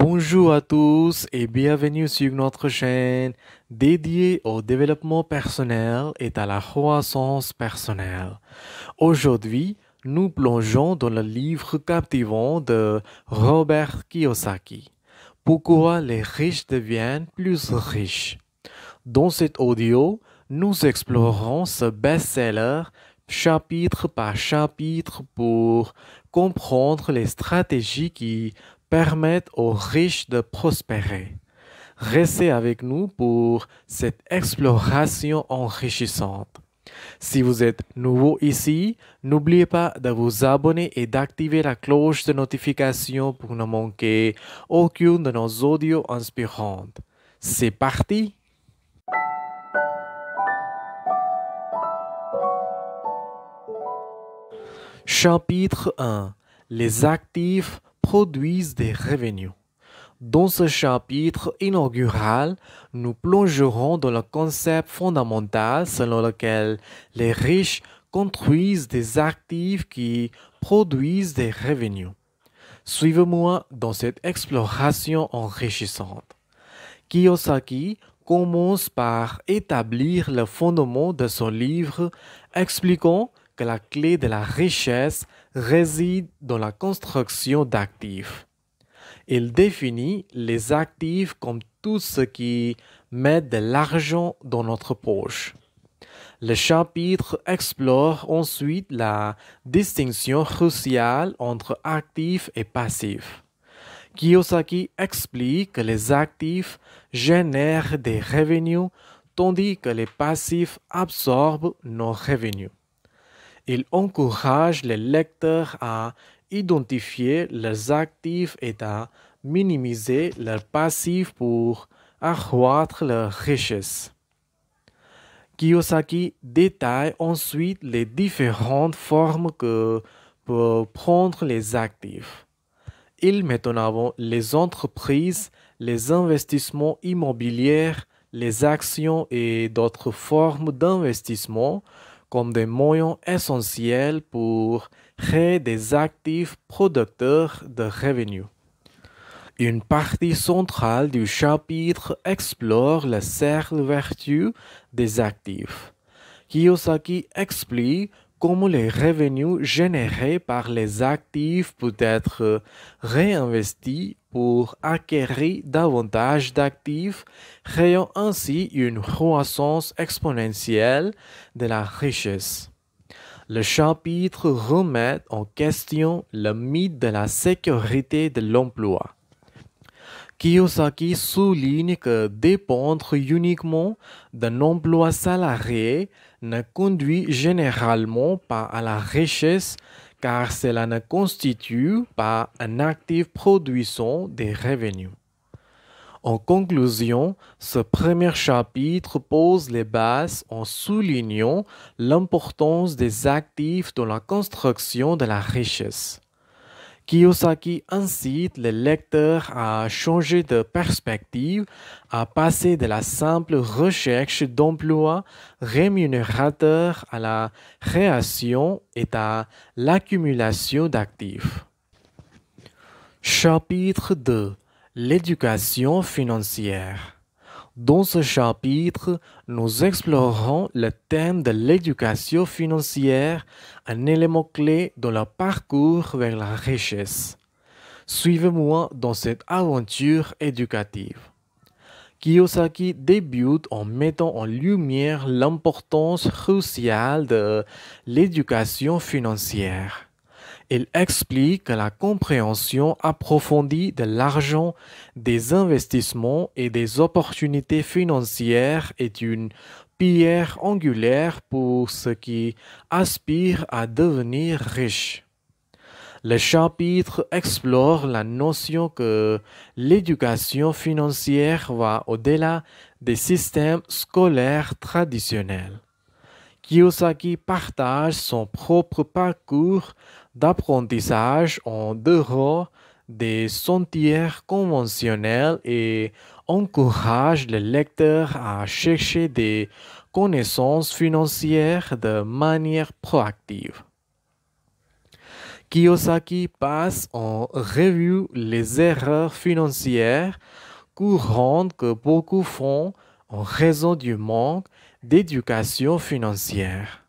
Bonjour à tous et bienvenue sur notre chaîne dédiée au développement personnel et à la croissance personnelle. Aujourd'hui, nous plongeons dans le livre captivant de Robert Kiyosaki. Pourquoi les riches deviennent plus riches? Dans cet audio, nous explorerons ce best-seller chapitre par chapitre pour comprendre les stratégies qui permettent aux riches de prospérer. Restez avec nous pour cette exploration enrichissante. Si vous êtes nouveau ici, n'oubliez pas de vous abonner et d'activer la cloche de notification pour ne manquer aucune de nos audios inspirantes. C'est parti! Chapitre 1. Les actifs produisent des revenus. Dans ce chapitre inaugural, nous plongerons dans le concept fondamental selon lequel les riches construisent des actifs qui produisent des revenus. Suivez-moi dans cette exploration enrichissante. Kiyosaki commence par établir le fondement de son livre expliquant que la clé de la richesse réside dans la construction d'actifs. Il définit les actifs comme tout ce qui met de l'argent dans notre poche. Le chapitre explore ensuite la distinction cruciale entre actifs et passifs. Kiyosaki explique que les actifs génèrent des revenus tandis que les passifs absorbent nos revenus. Il encourage les lecteurs à identifier leurs actifs et à minimiser leurs passifs pour accroître leur richesse. Kiyosaki détaille ensuite les différentes formes que peuvent prendre les actifs. Il met en avant les entreprises, les investissements immobiliers, les actions et d'autres formes d'investissement comme des moyens essentiels pour créer des actifs producteurs de revenus. Une partie centrale du chapitre explore le cercle vertueux des actifs. Kiyosaki explique comment les revenus générés par les actifs peuvent être réinvestis pour acquérir davantage d'actifs, créant ainsi une croissance exponentielle de la richesse. Le chapitre remet en question le mythe de la sécurité de l'emploi. Kiyosaki souligne que dépendre uniquement d'un emploi salarié ne conduit généralement pas à la richesse car cela ne constitue pas un actif produisant des revenus. En conclusion, ce premier chapitre pose les bases en soulignant l'importance des actifs dans la construction de la richesse. Kiyosaki incite les lecteurs à changer de perspective, à passer de la simple recherche d'emploi rémunérateur à la création et à l'accumulation d'actifs. Chapitre 2. L'éducation financière. Dans ce chapitre, nous explorerons le thème de l'éducation financière, un élément clé dans le parcours vers la richesse. Suivez-moi dans cette aventure éducative. Kiyosaki débute en mettant en lumière l'importance cruciale de l'éducation financière. Il explique que la compréhension approfondie de l'argent, des investissements et des opportunités financières est une pierre angulaire pour ceux qui aspirent à devenir riches. Le chapitre explore la notion que l'éducation financière va au-delà des systèmes scolaires traditionnels. Kiyosaki partage son propre parcours d'apprentissage en dehors des sentiers conventionnels et encourage le lecteur à chercher des connaissances financières de manière proactive. Kiyosaki passe en revue les erreurs financières courantes que beaucoup font en raison du manque d'éducation financière.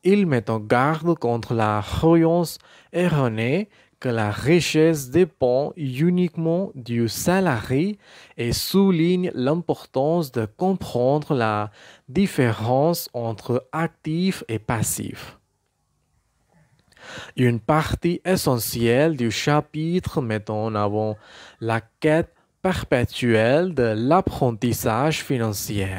Il met en garde contre la croyance erronée que la richesse dépend uniquement du salarié et souligne l'importance de comprendre la différence entre actif et passif. Une partie essentielle du chapitre met en avant la quête perpétuelle de l'apprentissage financier.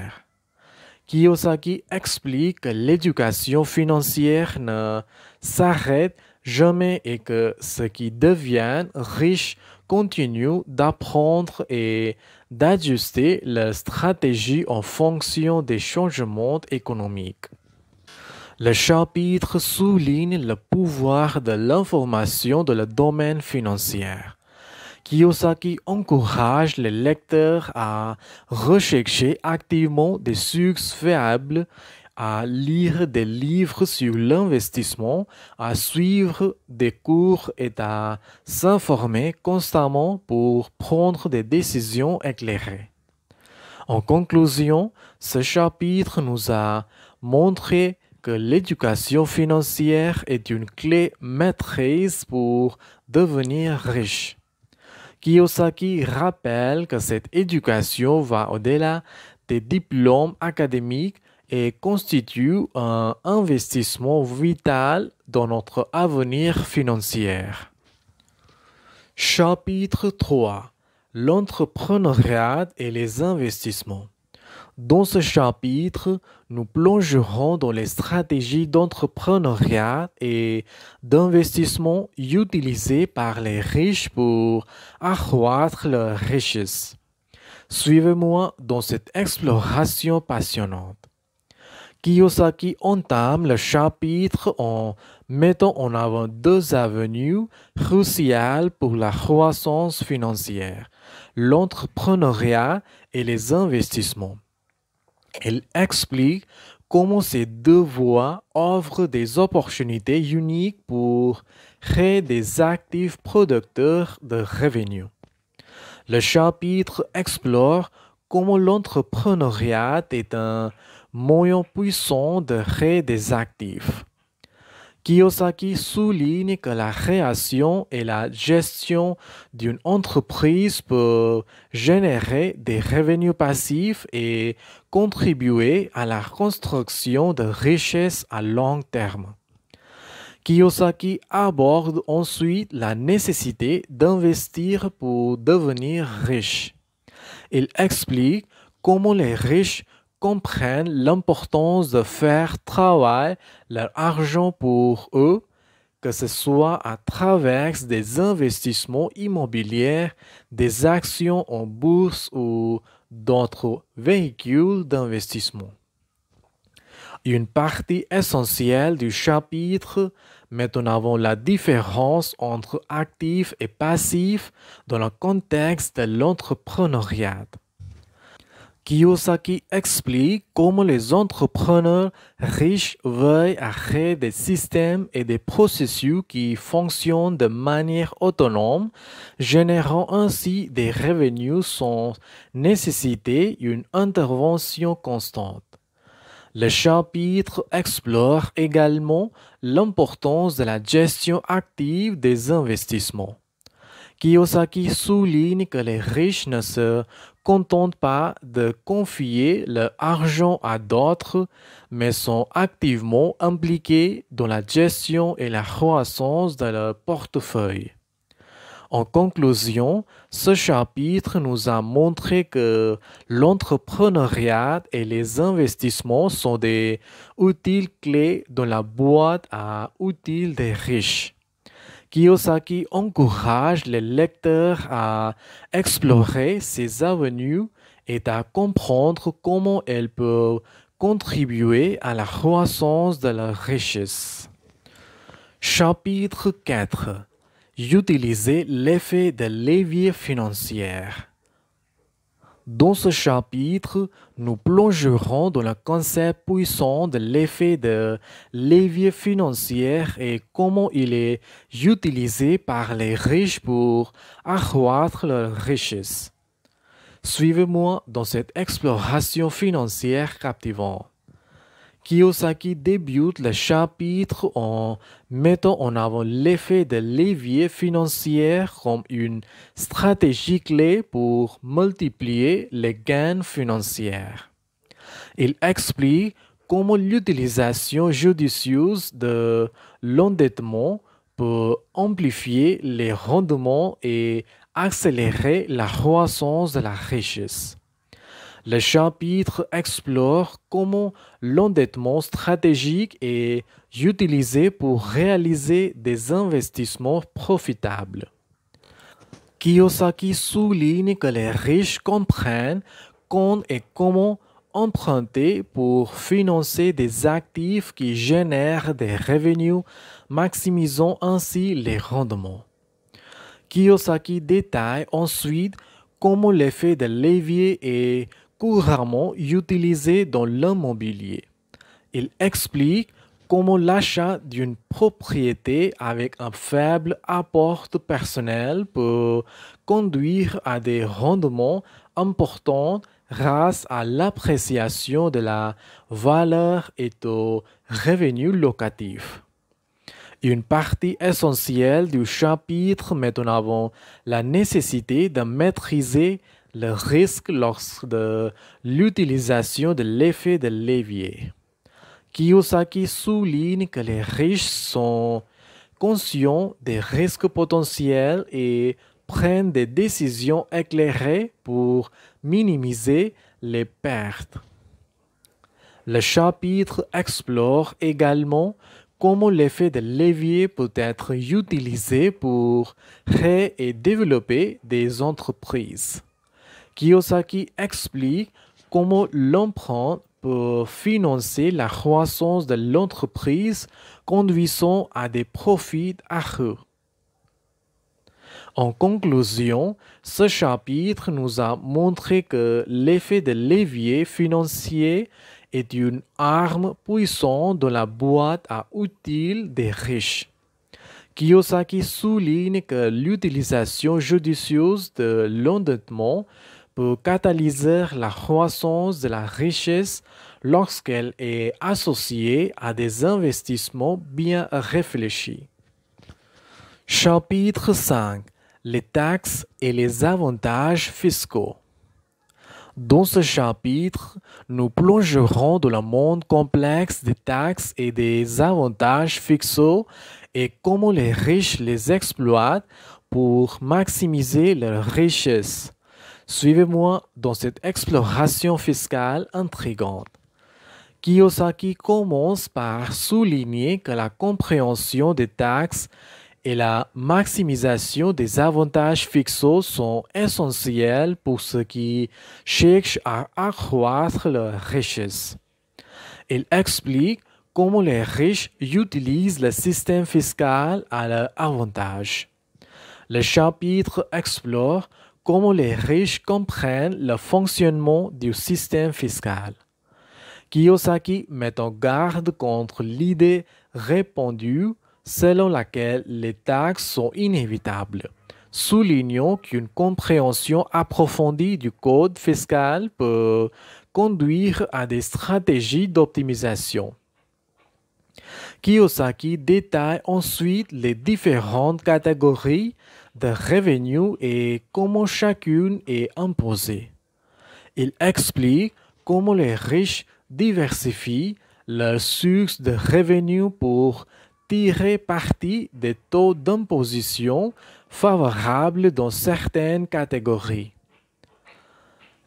Kiyosaki explique que l'éducation financière ne s'arrête jamais et que ceux qui deviennent riches continuent d'apprendre et d'ajuster leur stratégie en fonction des changements économiques. Le chapitre souligne le pouvoir de l'information dans le domaine financier. Kiyosaki encourage les lecteurs à rechercher activement des sources fiables, à lire des livres sur l'investissement, à suivre des cours et à s'informer constamment pour prendre des décisions éclairées. En conclusion, ce chapitre nous a montré que l'éducation financière est une clé maîtrise pour devenir riche. Kiyosaki rappelle que cette éducation va au-delà des diplômes académiques et constitue un investissement vital dans notre avenir financier. Chapitre 3. L'entrepreneuriat et les investissements. Dans ce chapitre, nous plongerons dans les stratégies d'entrepreneuriat et d'investissement utilisées par les riches pour accroître leur richesse. Suivez-moi dans cette exploration passionnante. Kiyosaki entame le chapitre en mettant en avant deux avenues cruciales pour la croissance financière, l'entrepreneuriat et les investissements. Elle explique comment ces deux voies offrent des opportunités uniques pour créer des actifs producteurs de revenus. Le chapitre explore comment l'entrepreneuriat est un moyen puissant de créer des actifs. Kiyosaki souligne que la création et la gestion d'une entreprise peuvent générer des revenus passifs et contribuer à la construction de richesses à long terme. Kiyosaki aborde ensuite la nécessité d'investir pour devenir riche. Il explique comment les riches comprennent l'importance de faire travailler leur argent pour eux, que ce soit à travers des investissements immobiliers, des actions en bourse ou d'autres véhicules d'investissement. Une partie essentielle du chapitre met en avant la différence entre actif et passif dans le contexte de l'entrepreneuriat. Kiyosaki explique comment les entrepreneurs riches veillent à créer des systèmes et des processus qui fonctionnent de manière autonome, générant ainsi des revenus sans nécessiter une intervention constante. Le chapitre explore également l'importance de la gestion active des investissements. Kiyosaki souligne que les riches ne se contentent pas de confier leur argent à d'autres, mais sont activement impliqués dans la gestion et la croissance de leur portefeuille. En conclusion, ce chapitre nous a montré que l'entrepreneuriat et les investissements sont des outils clés dans la boîte à outils des riches. Kiyosaki encourage les lecteurs à explorer ces avenues et à comprendre comment elles peuvent contribuer à la croissance de leur richesse. Chapitre 4. Utiliser l'effet de levier financier. Dans ce chapitre, nous plongerons dans le concept puissant de l'effet de levier financier et comment il est utilisé par les riches pour accroître leur richesse. Suivez-moi dans cette exploration financière captivante. Kiyosaki débute le chapitre en mettant en avant l'effet de levier financier comme une stratégie clé pour multiplier les gains financiers. Il explique comment l'utilisation judicieuse de l'endettement peut amplifier les rendements et accélérer la croissance de la richesse. Le chapitre explore comment l'endettement stratégique est utilisé pour réaliser des investissements profitables. Kiyosaki souligne que les riches comprennent quand et comment emprunter pour financer des actifs qui génèrent des revenus, maximisant ainsi les rendements. Kiyosaki détaille ensuite comment l'effet de levier est couramment utilisé dans l'immobilier. Il explique comment l'achat d'une propriété avec un faible apport personnel peut conduire à des rendements importants grâce à l'appréciation de la valeur et aux revenus locatifs. Une partie essentielle du chapitre met en avant la nécessité de maîtriser le risque lors de l'utilisation de l'effet de levier. Kiyosaki souligne que les riches sont conscients des risques potentiels et prennent des décisions éclairées pour minimiser les pertes. Le chapitre explore également comment l'effet de levier peut être utilisé pour créer et développer des entreprises. Kiyosaki explique comment l'emprunt peut financer la croissance de l'entreprise, conduisant à des profits accrus. En conclusion, ce chapitre nous a montré que l'effet de levier financier est une arme puissante dans la boîte à outils des riches. Kiyosaki souligne que l'utilisation judicieuse de l'endettement peut catalyser la croissance de la richesse lorsqu'elle est associée à des investissements bien réfléchis. Chapitre 5. Les taxes et les avantages fiscaux. Dans ce chapitre, nous plongerons dans le monde complexe des taxes et des avantages fiscaux et comment les riches les exploitent pour maximiser leur richesse. Suivez-moi dans cette exploration fiscale intrigante. Kiyosaki commence par souligner que la compréhension des taxes et la maximisation des avantages fiscaux sont essentiels pour ceux qui cherchent à accroître leur richesse. Il explique comment les riches utilisent le système fiscal à leur avantage. Le chapitre explore comment les riches comprennent le fonctionnement du système fiscal. Kiyosaki met en garde contre l'idée répandue selon laquelle les taxes sont inévitables, soulignant qu'une compréhension approfondie du code fiscal peut conduire à des stratégies d'optimisation. Kiyosaki détaille ensuite les différentes catégories de revenus et comment chacune est imposée. Il explique comment les riches diversifient leurs sources de revenus pour tirer parti des taux d'imposition favorables dans certaines catégories.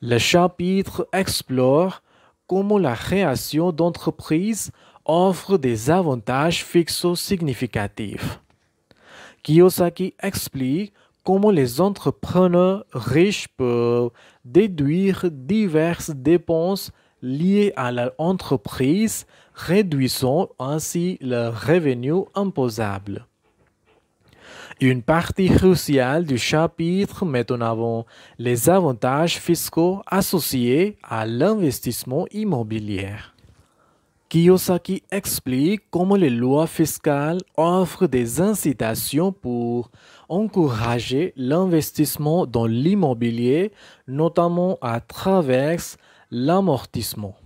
Le chapitre explore comment la création d'entreprises offre des avantages fiscaux significatifs. Kiyosaki explique comment les entrepreneurs riches peuvent déduire diverses dépenses liées à leur entreprise, réduisant ainsi leurs revenus imposables. Une partie cruciale du chapitre met en avant les avantages fiscaux associés à l'investissement immobilier. Kiyosaki explique comment les lois fiscales offrent des incitations pour encourager l'investissement dans l'immobilier, notamment à travers l'amortissement.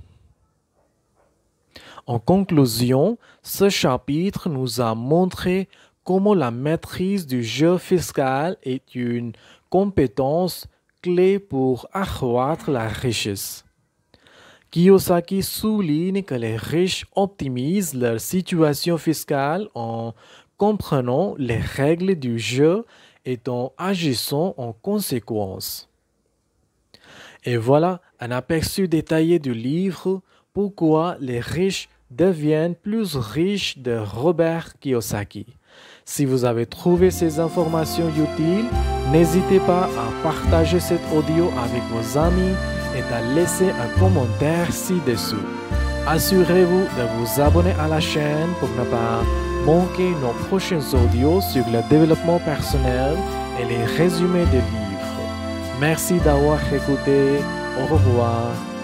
En conclusion, ce chapitre nous a montré comment la maîtrise du jeu fiscal est une compétence clé pour accroître la richesse. Kiyosaki souligne que les riches optimisent leur situation fiscale en comprenant les règles du jeu et en agissant en conséquence. Et voilà un aperçu détaillé du livre Pourquoi les riches deviennent plus riches de Robert Kiyosaki. Si vous avez trouvé ces informations utiles, n'hésitez pas à partager cet audio avec vos amis et à laisser un commentaire ci-dessous. Assurez-vous de vous abonner à la chaîne pour ne pas manquer nos prochains audios sur le développement personnel et les résumés des livres. Merci d'avoir écouté. Au revoir.